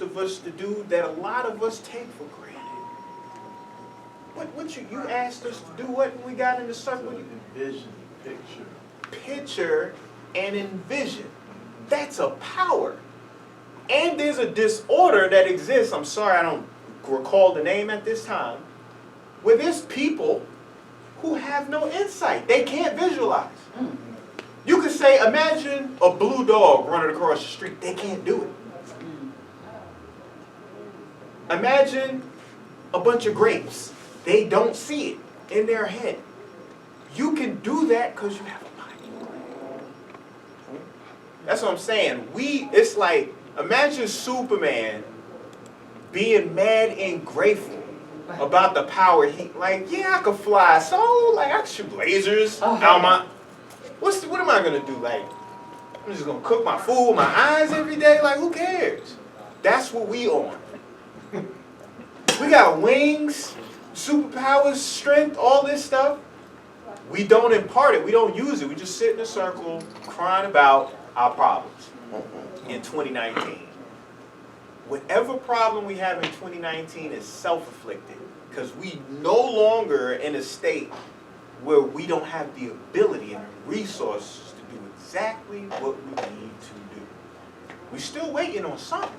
of us to do that a lot of us take for granted. What you asked us to do what when we got in the circle? Envision, Picture and envision. That's a power. And there's a disorder that exists, I'm sorry I don't recall the name at this time, where there's people who have no insight. They can't visualize. You could say, imagine a blue dog running across the street. They can't do it. Imagine a bunch of grapes. They don't see it in their head. You can do that because you have a mind. That's what I'm saying. It's like, imagine Superman being mad and grateful about the power like, yeah, I could fly, so, like, I could shoot lasers out my, what am I going to do? Like, I'm just going to cook my food with my eyes every day? Like, who cares? That's what we on. We got wings, superpowers, strength, all this stuff. We don't impart it. We don't use it. We just sit in a circle crying about our problems in 2019. Whatever problem we have in 2019 is self-inflicted because we no longer in a state where we don't have the ability and the resources to do exactly what we need to do. We're still waiting on something.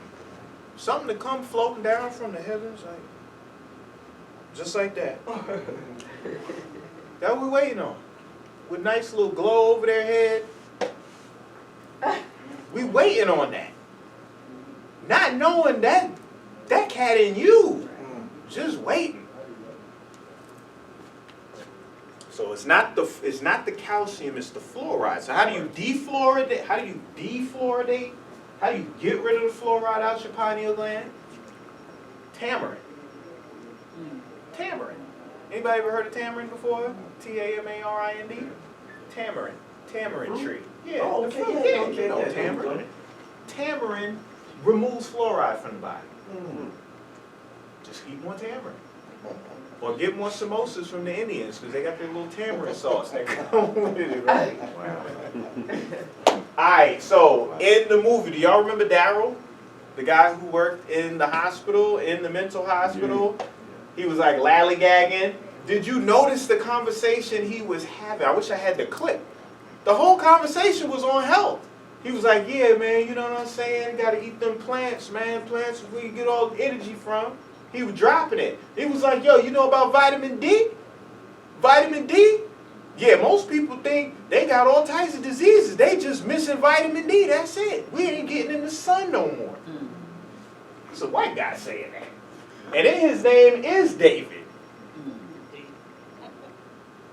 Something to come floating down from the heavens, like, just like that. That we're waiting on. With nice little glow over their head. We waiting on that. Not knowing that cat in you. Just waiting. So it's not the calcium, it's the fluoride. So how do you defluoridate? How do you get rid of the fluoride out your pineal gland? Tamarind. Tamarind. Anybody ever heard of tamarind before? Tamarind. Tamarind. Tamarind tree. Yeah. Oh, okay, yeah. Tamarind. Tamarind removes fluoride from the body. Just eat more tamarind. Or get more samosas from the Indians because they got their little tamarind sauce that come with it, right? Wow. Alright, so in the movie, do y'all remember Daryl? The guy who worked in the hospital, in the mental hospital? He was like lollygagging. Did you notice the conversation he was having? I wish I had the clip. The whole conversation was on health. He was like, yeah, man, you know what I'm saying? Gotta eat them plants, man. Plants is where you get all the energy from. He was dropping it. He was like, yo, you know about vitamin D? Vitamin D? Yeah, most people think they got all types of diseases. They just missing vitamin D. That's it. We ain't getting in the sun no more. It's a white guy saying that. And then his name is David.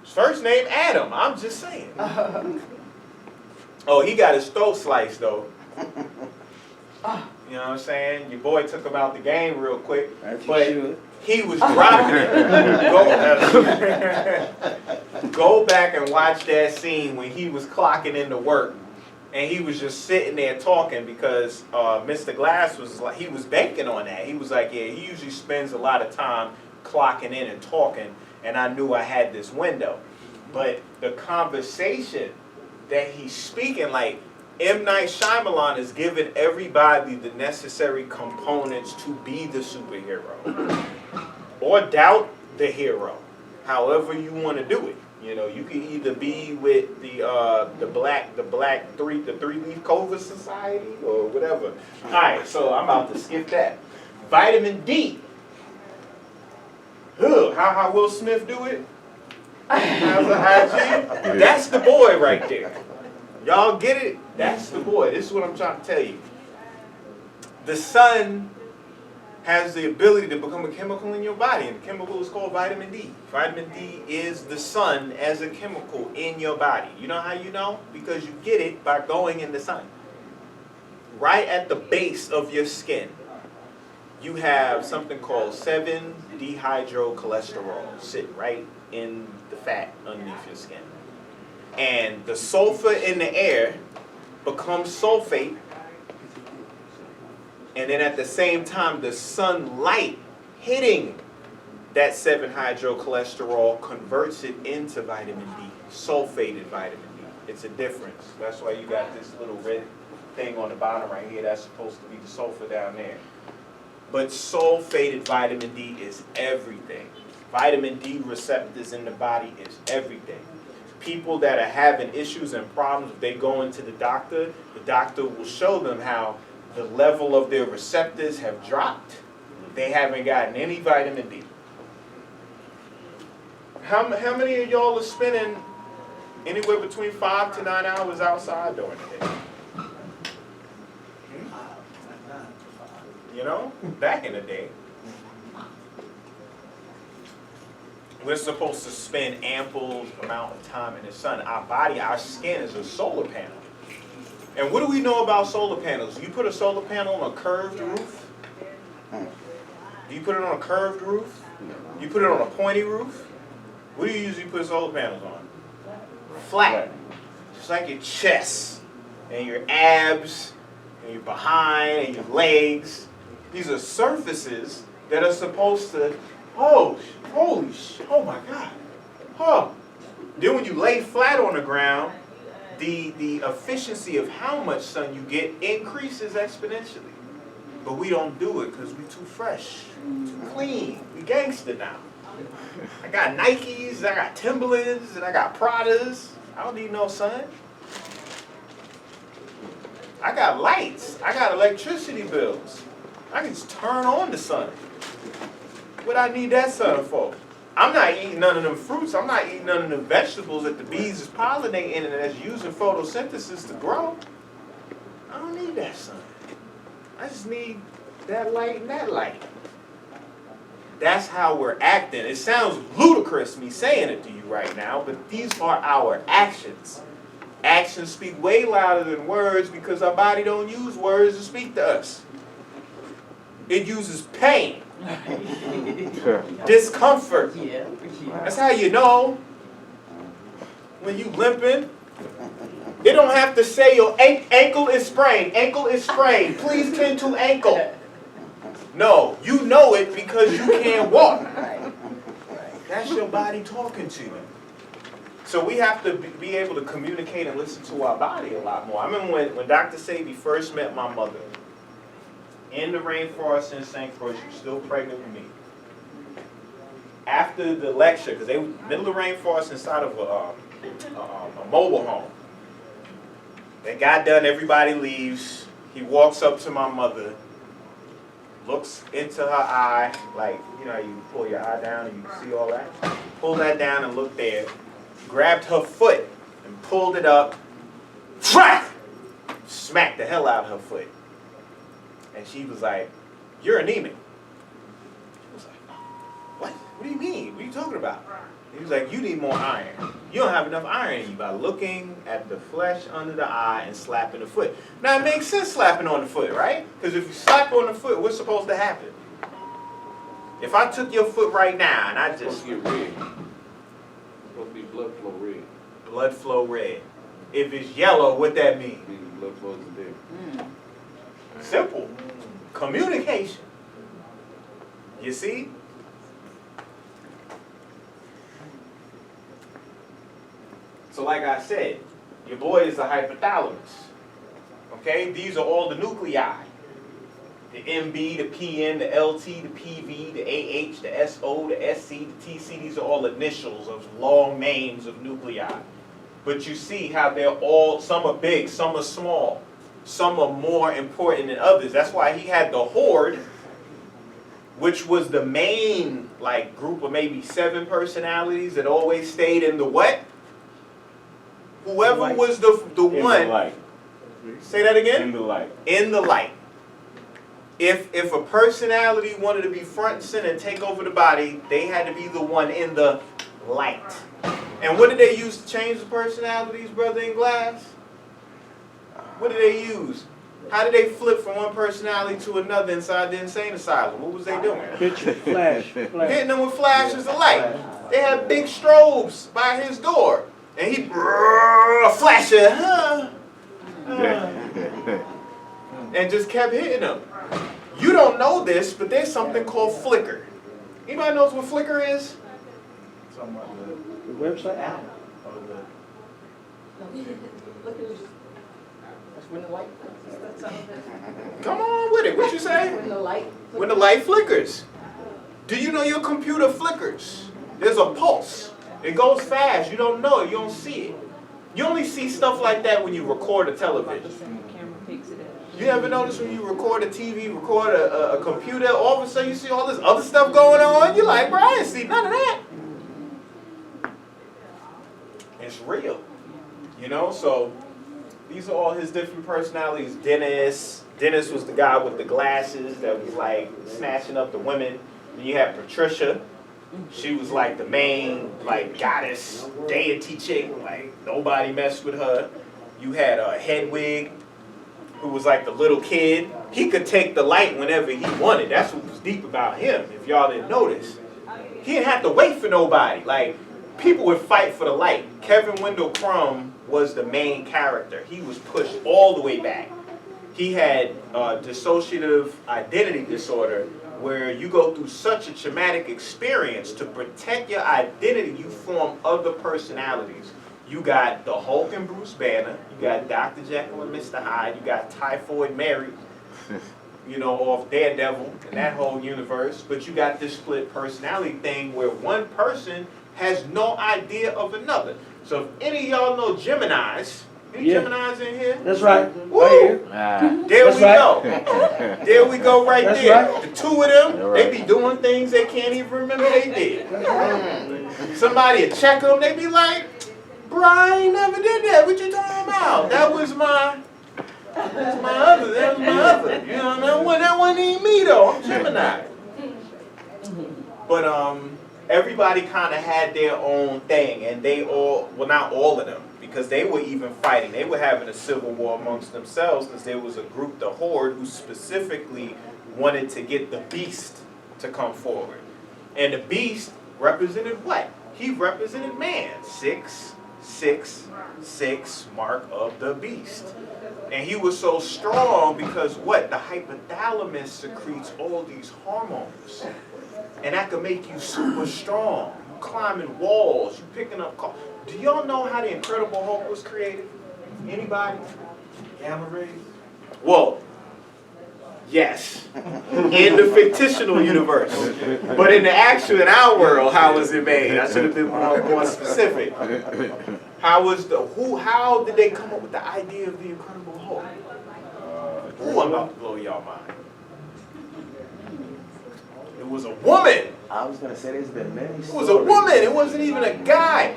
His first name Adam. I'm just saying. Oh, he got his throat sliced though. You know what I'm saying? Your boy took him out the game real quick, but he was dropping it. Go back and watch that scene when he was clocking into work, and he was just sitting there talking because Mr. Glass was like, he was banking on that. He was like, yeah, he usually spends a lot of time clocking in and talking, and I knew I had this window. But the conversation that he's speaking, like, M. Night Shyamalan is giving everybody the necessary components to be the superhero. Or doubt the hero. However you want to do it. You know, you can either be with the three-leaf clover society or whatever. Alright, so I'm about to skip that. Vitamin D. How Will Smith do it? How's the hygiene? That's the boy right there. Y'all get it? That's the boy. This is what I'm trying to tell you. The sun has the ability to become a chemical in your body, and the chemical is called vitamin D. Vitamin D is the sun as a chemical in your body. You know how you know? Because you get it by going in the sun. Right at the base of your skin, you have something called 7-dehydrocholesterol sitting right in the fat underneath your skin. And the sulfur in the air becomes sulfate, and then at the same time the sunlight hitting that 7-hydrocholesterol converts it into vitamin D, sulfated vitamin D. It's a difference. That's why you got this little red thing on the bottom right here. That's supposed to be the sulfur down there. But sulfated vitamin D is everything. Vitamin D receptors in the body is everything. People that are having issues and problems, if they go into the doctor will show them how the level of their receptors have dropped. They haven't gotten any vitamin D. How many of y'all are spending anywhere between 5 to 9 hours outside during the day? You know, back in the day, we're supposed to spend ample amount of time in the sun. Our body, our skin is a solar panel. And what do we know about solar panels? You put a solar panel on a curved roof? Do you put it on a curved roof? You put it on a pointy roof? What do you usually put solar panels on? Flat. Just like your chest and your abs and your behind and your legs. These are surfaces that are supposed to, oh my God. Oh. Then when you lay flat on the ground, the efficiency of how much sun you get increases exponentially. But we don't do it because we're too fresh, too clean. We gangster now. I got Nikes, I got Timberlands, and I got Pradas. I don't need no sun. I got lights. I got electricity bills. I can just turn on the sun. What I need that sun for? I'm not eating none of them fruits. I'm not eating none of them vegetables that the bees is pollinating and that's using photosynthesis to grow. I don't need that sun. I just need that light and that light. That's how we're acting. It sounds ludicrous me saying it to you right now, but these are our actions. Actions speak way louder than words because our body don't use words to speak to us. It uses pain, discomfort. That's how you know when you limping. It don't have to say your ankle is sprained. Ankle is sprained. Please tend to ankle. No, you know it because you can't walk. That's your body talking to you. So we have to be able to communicate and listen to our body a lot more. I remember when Dr. Sabi first met my mother in the rainforest in St. Croix, she was still pregnant with me. After the lecture, because they were in the middle of the rainforest inside of a mobile home. They got done, everybody leaves. He walks up to my mother, looks into her eye, like, you know, you pull your eye down and you can see all that. Pull that down and look there. Grabbed her foot and pulled it up. Smacked the hell out of her foot. And she was like, "You're anemic." She was like, "What? What do you mean? What are you talking about?" He was like, "You need more iron. You don't have enough iron in you," by looking at the flesh under the eye and slapping the foot. Now it makes sense slapping on the foot, right? Because if you slap on the foot, what's supposed to happen? If I took your foot right now and I just... Supposed to get red. Supposed to be blood flow red. Blood flow red. If it's yellow, what that mean? Meaning blood flow isn't there. Simple. Communication. You see? So like I said, your boy is the hypothalamus. Okay? These are all the nuclei. The MB, the PN, the LT, the PV, the AH, the SO, the SC, the TC. These are all initials of long names of nuclei. But you see how they're all, some are big, some are small. Some are more important than others. That's why he had the horde, which was the main group of maybe 7 personalities that always stayed in the what? Whoever was the one. In the light. Say that again? In the light. In the light. If a personality wanted to be front and center and take over the body, they had to be the one in the light. And what did they use to change the personalities, brother in glass? What did they use? How did they flip from one personality to another inside the insane asylum? What was they doing? Flash. Hitting them with flashes of light. They had big strobes by his door. And he flash it, and just kept hitting them. You don't know this, but there's something called flicker. Anybody knows what flicker is? Something like the website app. That's When the light Come on with it. What you say? when the light When the light flickers. Do you know your computer flickers? There's a pulse. It goes fast. You don't know it. You don't see it. You only see stuff like that when you record a television. camera picks it up. You ever notice when you record a TV, record a computer, all of a sudden you see all this other stuff going on? You're like, bro, I didn't see none of that. It's real. You know, so these are all his different personalities. Dennis was the guy with the glasses that was like snatching up the women. Then you had Patricia. She was like the main like goddess deity chick. Like nobody messed with her. You had Hedwig, who was like the little kid. He could take the light whenever he wanted. That's what was deep about him, if y'all didn't notice. He didn't have to wait for nobody. Like, people would fight for the light. Kevin Wendell Crumb was the main character. He was pushed all the way back. He had dissociative identity disorder, where you go through such a traumatic experience to protect your identity, you form other personalities. You got the Hulk and Bruce Banner, you got Dr. Jekyll and Mr. Hyde, you got Typhoid Mary, you know, off Daredevil and that whole universe, but you got this split personality thing where one person has no idea of another. So if any of y'all know Geminis, any Geminis in here? That's right. Woo! Right here. There That's we right. go. There we go right That's there. right. The two of them, they be doing things they can't even remember they did. Somebody will check them, they be like, bro, I ain't never did that. What you talking about? That was my other. That was my other. You know, that wasn't even me though. I'm Gemini. But everybody kind of had their own thing, and they all, well, not all of them, because they were even fighting. They were having a civil war amongst themselves because there was a group, the Horde, who specifically wanted to get the Beast to come forward. And the Beast represented what? He represented man. 666, mark of the beast. And he was so strong because what? The hypothalamus secretes all these hormones. And that could make you super strong. You climbing walls, you picking up cars. Do y'all know how the Incredible Hulk was created? Anybody? Gamma rays? Well, yes. In the fictional universe. But in the actual, in our world, how was it made? I should have been more specific. How did they come up with the idea of the Incredible Hulk? Ooh, I'm about to blow y'all mind. It was a woman. I was going to say there's been many stories. It was a woman. It wasn't even a guy.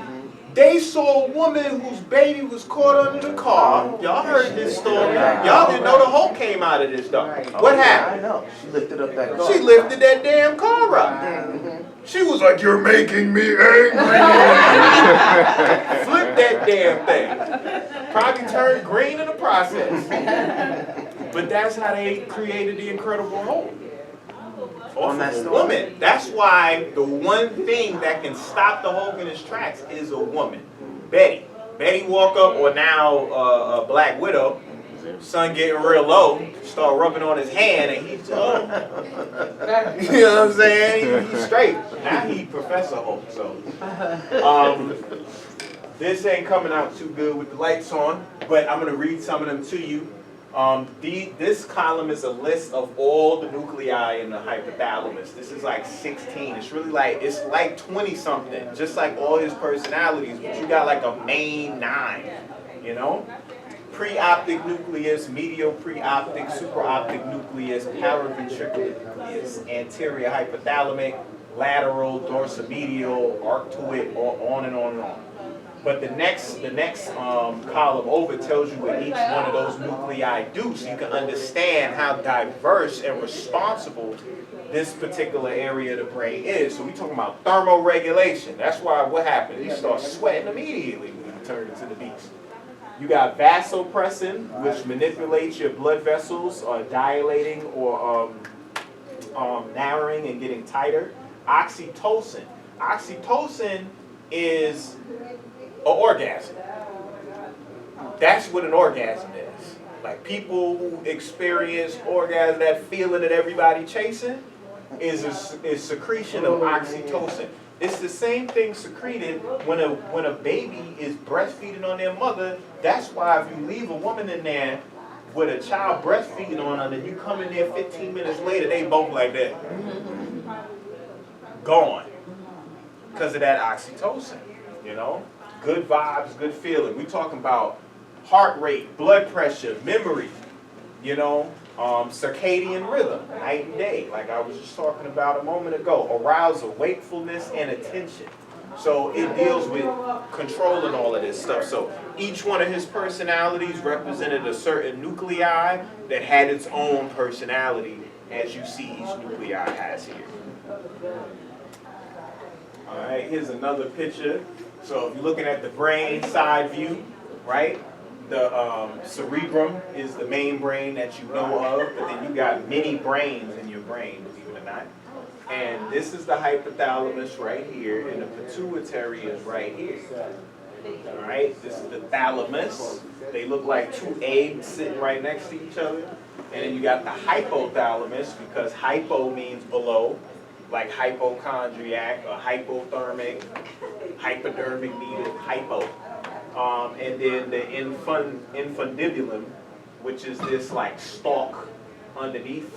They saw a woman whose baby was caught under the car. Y'all heard this story. Y'all didn't know the Hulk came out of this though. What happened? I know. She lifted up that car. She lifted that damn car up. She was like, "You're making me angry." Flipped that damn thing. Probably turned green in the process. But that's how they created the Incredible Hulk. Off of a woman. That's why the one thing that can stop the Hulk in his tracks is a woman. Betty. Betty walk up, or now Black Widow. Sun getting real low. Start rubbing on his hand, and he's you know what I'm saying? He's straight. Now he Professor Hulk. So this ain't coming out too good with the lights on, but I'm gonna read some of them to you. This column is a list of all the nuclei in the hypothalamus. This is like 16. It's really like, it's like 20 something, just like all his personalities, but you got like a main 9, you know? Preoptic nucleus, medial preoptic, supraoptic nucleus, paraventricular nucleus, anterior hypothalamic, lateral, dorsomedial, arcuate, on and on and on. But the next column over tells you what each one of those nuclei do, so you can understand how diverse and responsible this particular area of the brain is. So we're talking about thermoregulation. That's why what happens, you start sweating immediately when you turn into the beast. You got vasopressin, which manipulates your blood vessels, dilating or narrowing and getting tighter. Oxytocin. Oxytocin is an orgasm. That's what an orgasm is. Like people who experience orgasm, that feeling that everybody chasing, is secretion of oxytocin. It's the same thing secreted when a baby is breastfeeding on their mother. That's why if you leave a woman in there with a child breastfeeding on them, and you come in there 15 minutes later, they both like that. Gone. Because of that oxytocin, you know? Good vibes, good feeling. We talking about heart rate, blood pressure, memory, you know, circadian rhythm, night and day, like I was just talking about a moment ago, arousal, wakefulness, and attention. So it deals with controlling all of this stuff. So each one of his personalities represented a certain nuclei that had its own personality, as you see each nuclei has here. All right, here's another picture. So if you're looking at the brain side view, right? The cerebrum is the main brain that you know of, but then you got many brains in your brain, believe it or not. And this is the hypothalamus right here, and the pituitary is right here. All right, this is the thalamus. They look like two eggs sitting right next to each other. And then you got the hypothalamus, because hypo means below, like hypochondriac or hypothermic, hypodermic needle, hypo. And then the infundibulum, which is this like stalk underneath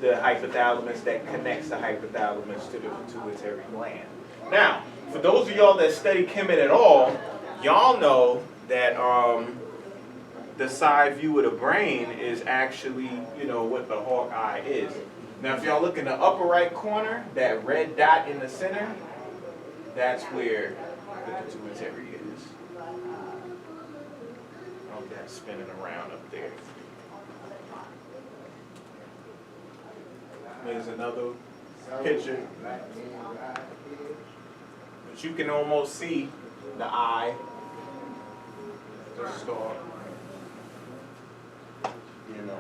the hypothalamus that connects the hypothalamus to the pituitary gland. Now, for those of y'all that study Kemet at all, y'all know that the side view of the brain is actually, you know, what the hawk eye is. Now, if y'all look in the upper right corner, that red dot in the center, that's where the pituitary is. Oh, that's spinning around up there. There's another picture. But you can almost see the eye, the star. You know,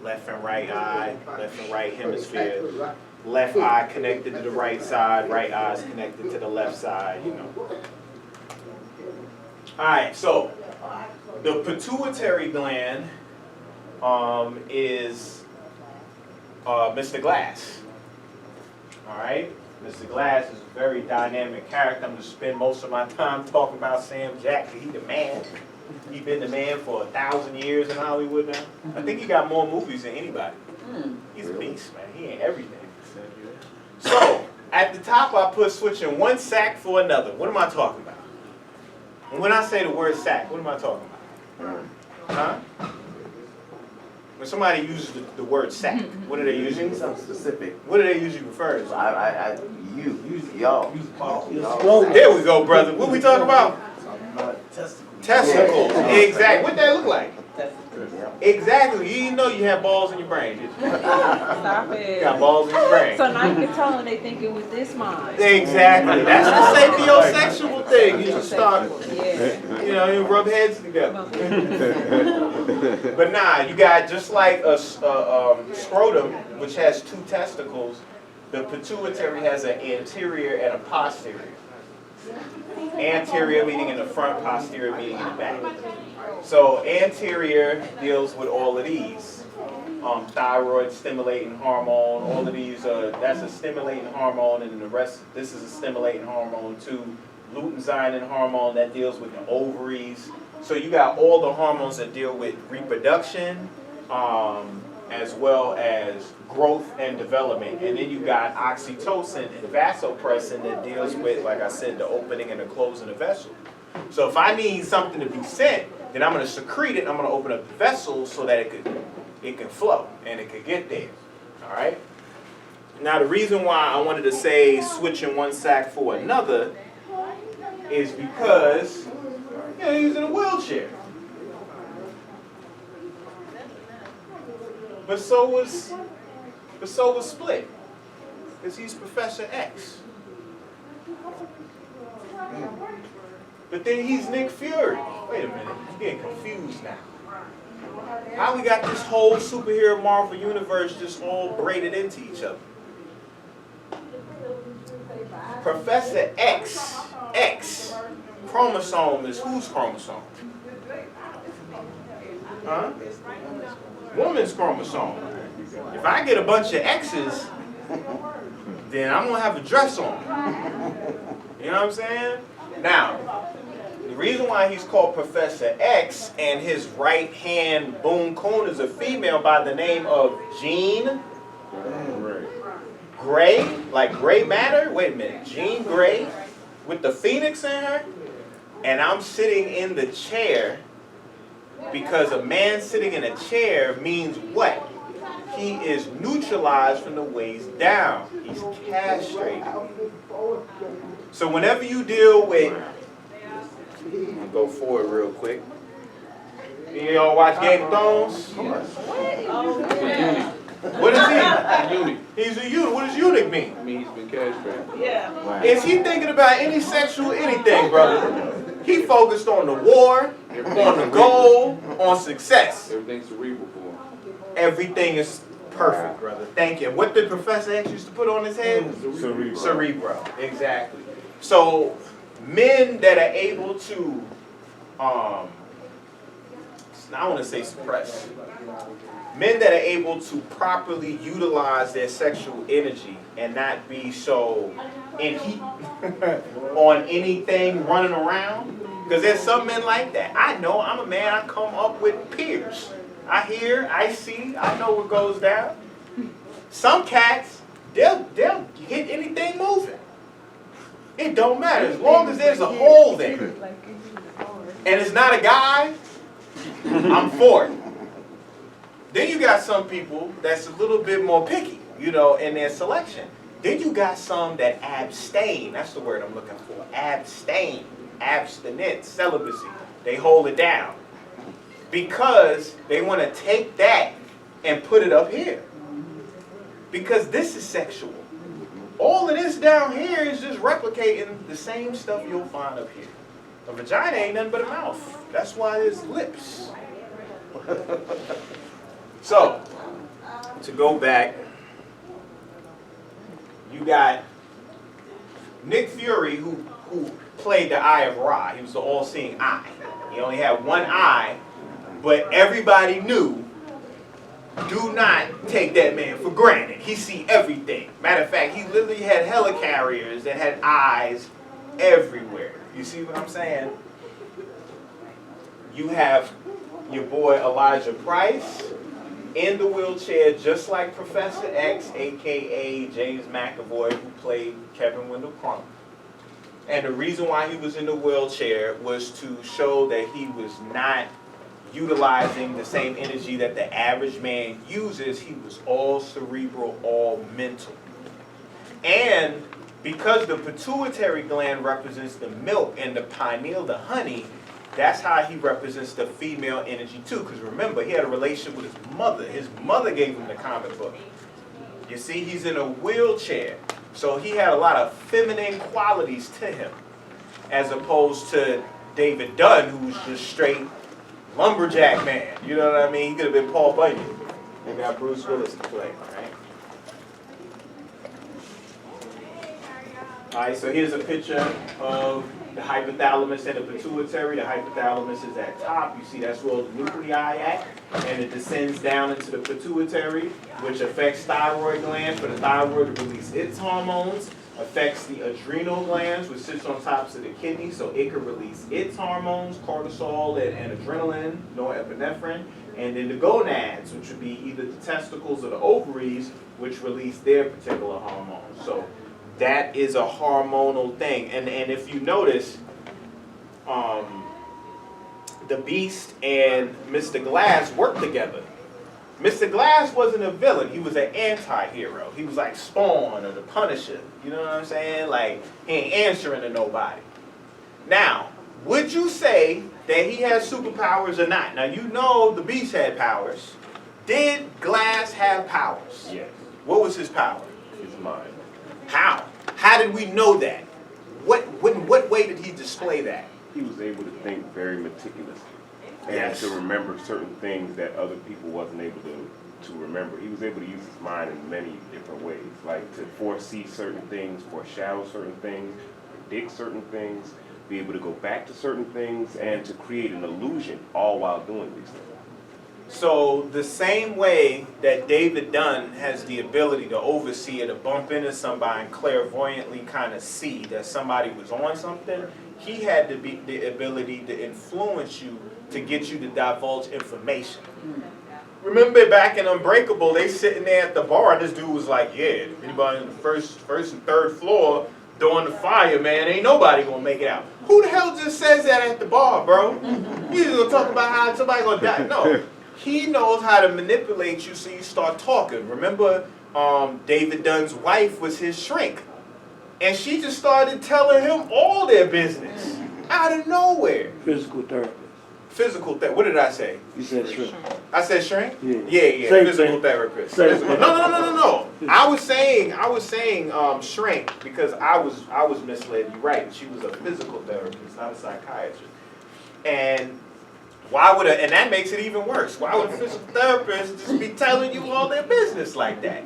left and right eye, left and right hemisphere. Left eye connected to the right side, right eye is connected to the left side, you know. All right, so the pituitary gland is Mr. Glass. All right, Mr. Glass is a very dynamic character. I'm going to spend most of my time talking about Sam Jack. He's the man. He's been the man for 1,000 years in Hollywood now. I think he got more movies than anybody. He's a beast, man. He ain't everything. So, at the top I put switching one sack for another. What am I talking about? And when I say the word sack, what am I talking about? Huh? When somebody uses the word sack, what are they using? Something specific. What do they usually refer to? Y'all. There we go, brother. What we talking about? Testicles. Testicles. Yeah. Exactly. What that look like? Yeah. Exactly. You didn't know you had balls in your brain, did you? Stop it. You got balls in your brain. So now you can tell them they think it was this mind. Exactly. That's the sapiosexual thing. You just start, Yeah. you know, you rub heads together. But nah, you got just like a scrotum, which has two testicles, the pituitary has an anterior and a posterior. Anterior meaning in the front, posterior meaning in the back. So anterior deals with all of these. Thyroid stimulating hormone, all of these, that's a stimulating hormone, and the rest, this is a stimulating hormone too. Luteinizing hormone that deals with the ovaries. So you got all the hormones that deal with reproduction, as well as growth and development. And then you got oxytocin and vasopressin that deals with, like I said, the opening and the closing of vessel. So if I need something to be sent, then I'm going to secrete it, and I'm going to open up the vessels so that it can flow and it can get there. All right? Now the reason why I wanted to say switching one sack for another is because, you know, he's in a wheelchair. But so was Split, because he's Professor X. But then he's Nick Fury. Wait a minute, I'm getting confused now. How we got this whole superhero Marvel universe just all braided into each other? Professor X chromosome is whose chromosome? Huh? Woman's chromosome. If I get a bunch of X's, then I'm gonna have a dress on. You know what I'm saying? Now, the reason why he's called Professor X and his right hand boon coon is a female by the name of Jean Grey, like gray matter. Wait a minute, Jean Grey with the phoenix in her. And I'm sitting in the chair because a man sitting in a chair means what? He is neutralized from the waist down. He's castrated. So whenever you deal with, I'm gonna go forward real quick. Y'all watch Game of Thrones? What is he? Eunuch. He's a eunuch. What does eunuch mean? I mean, he's been castrated. Yeah. Is he thinking about any sexual anything, brother? He focused on the war, on the goal, on success. Everything's cerebral for him. Everything is perfect, brother. Thank you. What did Professor X used to put on his head? Cerebro. Exactly. So men that are able to, I want to say suppress. Men that are able to properly utilize their sexual energy and not be so in heat on anything running around. Because there's some men like that. I know, I'm a man, I come up with peers. I hear, I see, I know what goes down. Some cats, they'll hit anything moving. It don't matter, as long as there's a hole there. And it's not a guy, I'm for it. Then you got some people that's a little bit more picky, you know, in their selection. Then you got some that abstain. That's the word I'm looking for. Abstain. Abstinence. Celibacy. They hold it down. Because they want to take that and put it up here. Because this is sexual. All of this down here is just replicating the same stuff you'll find up here. A vagina ain't nothing but a mouth. That's why there's lips. So, to go back, you got Nick Fury who played the Eye of Ra. He was the all-seeing eye. He only had one eye, but everybody knew, do not take that man for granted. He see everything. Matter of fact, he literally had helicarriers that had eyes everywhere. You see what I'm saying? You have your boy Elijah Price in the wheelchair, just like Professor X, a.k.a. James McAvoy, who played Kevin Wendell Crump. And the reason why he was in the wheelchair was to show that he was not utilizing the same energy that the average man uses. He was all cerebral, all mental. And because the pituitary gland represents the milk and the pineal, the honey, that's how he represents the female energy too. Because remember, he had a relationship with his mother. His mother gave him the comic book. You see, he's in a wheelchair. So he had a lot of feminine qualities to him. As opposed to David Dunn, who's just straight lumberjack man. You know what I mean? He could have been Paul Bunyan. They got Bruce Willis to play, right? All right, so here's a picture of the hypothalamus and the pituitary. The hypothalamus is at top. You see that's where the nuclei at. And it descends down into the pituitary, which affects thyroid gland for the thyroid to release its hormones. Affects the adrenal glands, which sits on top of the kidney, so it can release its hormones, cortisol and adrenaline, norepinephrine. And then the gonads, which would be either the testicles or the ovaries, which release their particular hormones. So that is a hormonal thing. And if you notice, the Beast and Mr. Glass work together. Mr. Glass wasn't a villain. He was an anti-hero. He was like Spawn or the Punisher. You know what I'm saying? Like, he ain't answering to nobody. Now, would you say that he has superpowers or not? Now, you know the Beast had powers. Did Glass have powers? Yes. What was his power? His mind. How? How did we know that? What way did he display that? He was able to think very meticulously. And Yes. to remember certain things that other people wasn't able to remember. He was able to use his mind in many different ways, like to foresee certain things, foreshadow certain things, predict certain things, be able to go back to certain things, and to create an illusion, all while doing these things. So the same way that David Dunn has the ability to oversee it, to bump into somebody and clairvoyantly kind of see that somebody was on something, he had the ability to influence you to get you to divulge information. Remember back in Unbreakable, they sitting there at the bar, and this dude was like, yeah, anybody on the first and third floor during the fire, man, ain't nobody gonna make it out. Who the hell just says that at the bar, bro? You just gonna talk about how somebody gonna die? No. He knows how to manipulate you so you start talking. Remember, David Dunn's wife was his shrink. And she just started telling him all their business out of nowhere. Physical therapist. Physical therapist. What did I say? You said shrink. I said shrink? Yeah. Yeah. Same Physical thing. therapist. Same Physical. thing. No. I was saying shrink because I was misled. You're right. She was a physical therapist, not a psychiatrist. And and that makes it even worse. Why would a physical therapist just be telling you all their business like that?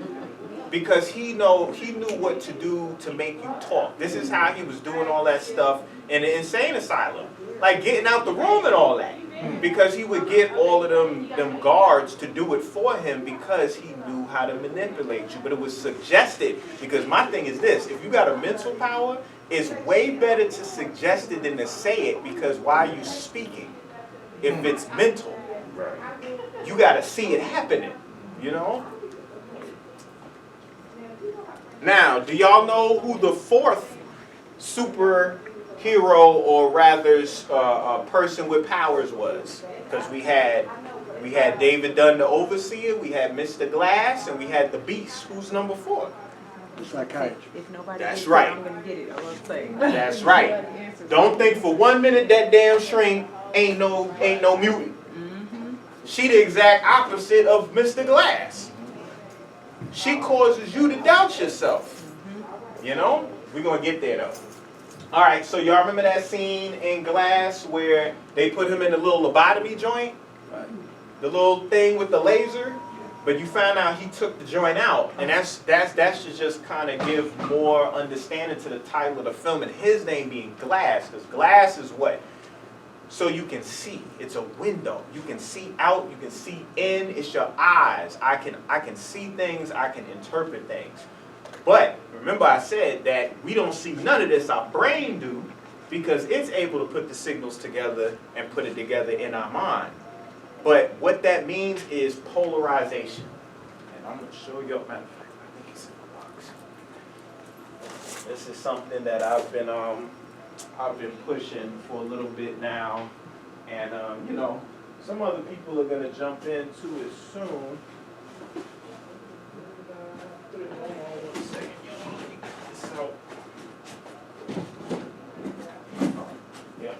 Because he knew what to do to make you talk. This is how he was doing all that stuff in the insane asylum. Like getting out the room and all that. Because he would get all of them guards to do it for him because he knew how to manipulate you. But it was suggested. Because my thing is this, if you got a mental power, it's way better to suggest it than to say it, because why are you speaking? If it's mental, you got to see it happening, you know? Now, do y'all know who the fourth superhero, or rather person with powers was? Because we had David Dunn, the overseer, we had Mr. Glass, and we had the Beast. Who's number 4? The psychiatrist. If nobody That's gets right. it, I'm gonna get it. I will say. That's right. Don't think for 1 minute that damn shrink ain't no mutant. She the exact opposite of Mr. Glass. She causes you to doubt yourself. You know? We're going to get there, though. All right, so y'all remember that scene in Glass where they put him in the little lobotomy joint? Right. The little thing with the laser? But you found out he took the joint out. And that should just kind of give more understanding to the title of the film, and his name being Glass. Because glass is what? So you can see. It's a window. You can see out. You can see in. It's your eyes. I can see things. I can interpret things. But remember I said that we don't see none of this. Our brain do, because it's able to put the signals together and put it together in our mind. But what that means is polarization. And I'm going to show you. Matter of fact, I think it's in the box. This is something that I've been pushing for a little bit now, and you know, some other people are gonna jump into it soon. Put it on 1 second, y'all. Let me get this out. Yep.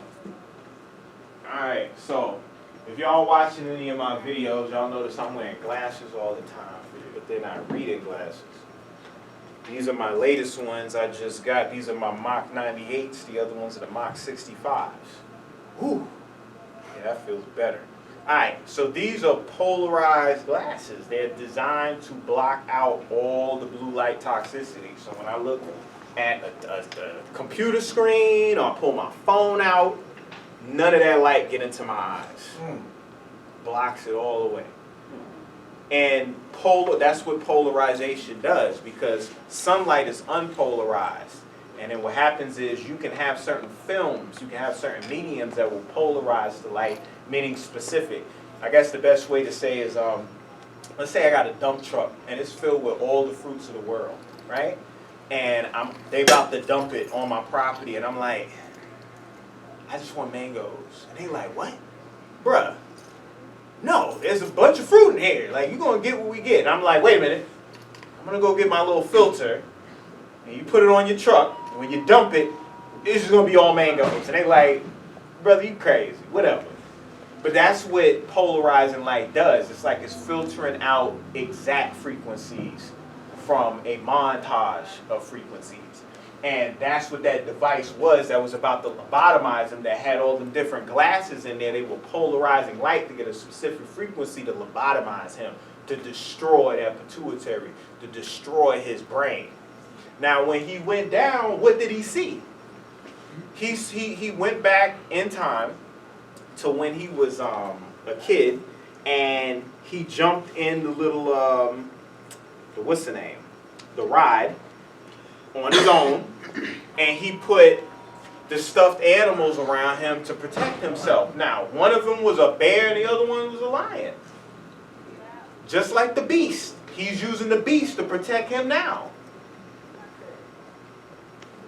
All right. So, if y'all watching any of my videos, y'all notice I'm wearing glasses all the time, but they're not reading glasses. These are my latest ones I just got. These are my Mach 98s. The other ones are the Mach 65s. Whew. Yeah, that feels better. All right, so these are polarized glasses. They're designed to block out all the blue light toxicity. So when I look at a computer screen or I pull my phone out, none of that light get into my eyes. Blocks it all away. And that's what polarization does, because sunlight is unpolarized. And then what happens is you can have certain films, you can have certain mediums that will polarize the light, meaning specific. I guess the best way to say is, let's say I got a dump truck and it's filled with all the fruits of the world, right? And they about to dump it on my property, and I'm like, I just want mangoes. And they like, what? Bruh. No, there's a bunch of fruit in here. Like, you're going to get what we get. And I'm like, wait a minute. I'm going to go get my little filter, and you put it on your truck, and when you dump it, it's just going to be all mangoes. And they like, brother, you crazy. Whatever. But that's what polarizing light does. It's like it's filtering out exact frequencies from a montage of frequencies. And that's what that device was that was about to lobotomize him, that had all them different glasses in there. They were polarizing light to get a specific frequency to lobotomize him, to destroy that pituitary, to destroy his brain. Now, when he went down, what did he see? He went back in time to when he was a kid, and he jumped in the little, what's the name? The ride on his own, and he put the stuffed animals around him to protect himself. Now, one of them was a bear and the other one was a lion. Just like the beast. He's using the beast to protect him now.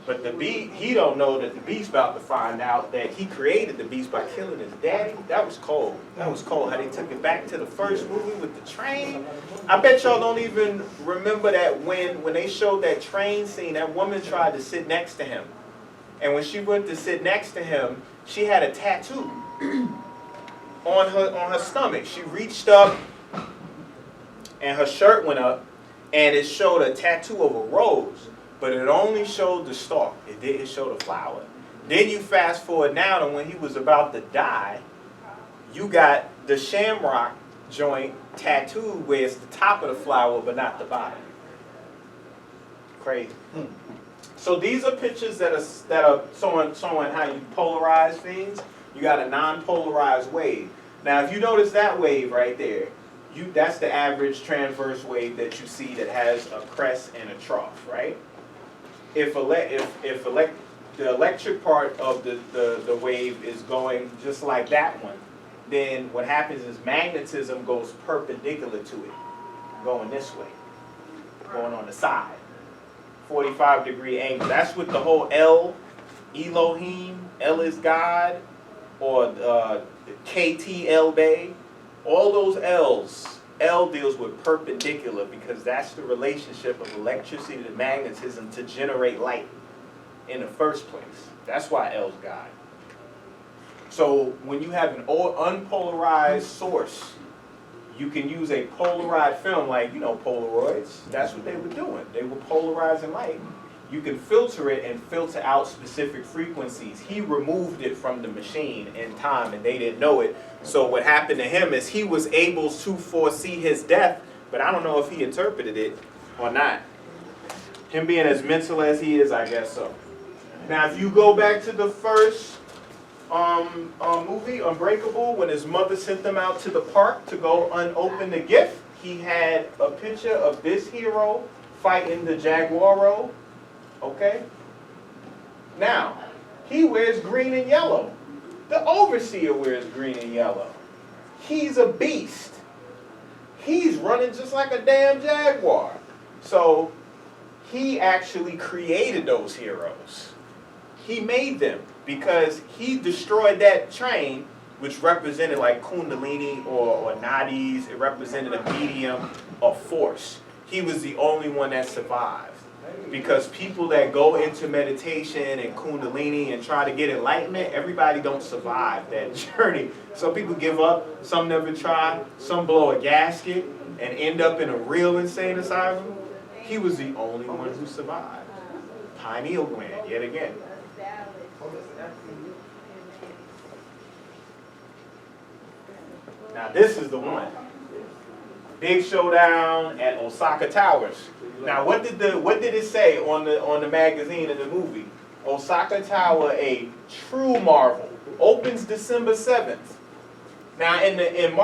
But the beast, he don't know that the beast about to find out that he created the beast by killing his daddy. That was cold. That was cold how they took it back to the first movie with the train. I bet y'all don't even remember that when they showed that train scene, that woman tried to sit next to him. And when she went to sit next to him, she had a tattoo on her stomach. She reached up and her shirt went up and it showed a tattoo of a rose. But it only showed the stalk. It didn't show the flower. Then you fast forward now to when he was about to die, you got the shamrock joint tattooed where it's the top of the flower but not the bottom. Crazy. So these are pictures that are showing how you polarize things. You got a non-polarized wave. Now if you notice that wave right there, that's the average transverse wave that you see that has a crest and a trough, right? If the electric part of the wave is going just like that one, then what happens is magnetism goes perpendicular to it, going this way, going on the side, 45-degree angle. That's what the whole El, Elohim, El is God, or KT El Bay, all those L's. L deals with perpendicular because that's the relationship of electricity to magnetism to generate light in the first place. That's why L's God. So when you have an unpolarized source, you can use a polarized film like, Polaroids. That's what they were doing. They were polarizing light. You can filter it and filter out specific frequencies. He removed it from the machine in time and they didn't know it. So what happened to him is he was able to foresee his death, but I don't know if he interpreted it or not. Him being as mental as he is, I guess so. Now if you go back to the first movie, Unbreakable, when his mother sent them out to the park to go unopen the gift, he had a picture of this hero fighting the Jaguaro. Okay? Now, he wears green and yellow. The overseer wears green and yellow. He's a beast. He's running just like a damn jaguar. So, he actually created those heroes. He made them because he destroyed that train, which represented like Kundalini or Nadis. It represented a medium of force. He was the only one that survived. Because people that go into meditation and Kundalini and try to get enlightenment, everybody don't survive that journey. Some people give up, some never try, some blow a gasket and end up in a real insane asylum. He was the only one who survived. Pineal gland, yet again. Now this is the one. Big showdown at Osaka Towers. Now, what did it say on the magazine in the movie? Osaka Tower, a true marvel, opens December 7th. Now, in Marvel.